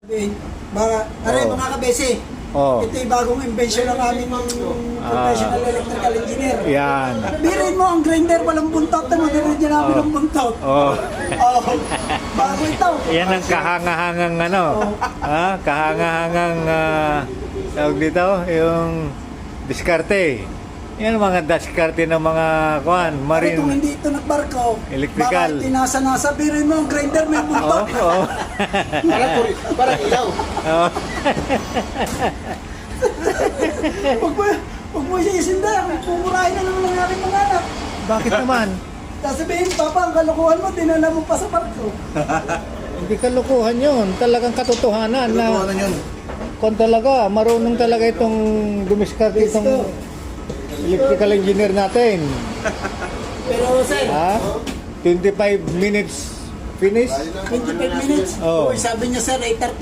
Mga kabese, ito yung bagong invention ng aming professional electrical engineer. Yan. Birin mo ang grinder, walang buntot na magandang namin ng buntot. Bago ito. Yan ang kahangahangang ano. Kahangahangang tawag dito, yung diskarte. Yan ang mga diskarte ng mga marine. Kung hindi ito nagbarko, Electrical. baka tinasa-nasa, birin mo ang grinder, may buntot. Parang ilaw. Huwag mo siya isinda, pumurahin na naman ang aking mga anak. Bakit naman? Sasabihin, Papa, ang kalokohan mo, dinala mo pa sa barko. Hindi kalokohan yun. Talagang katotohanan na Ano yun? kung talaga, marunong talaga itong dumiskarte itong electrical engineer natin. Pero sir, 25 minutes finish. 25 minutes. Oh. Sabi niya sir, ay 30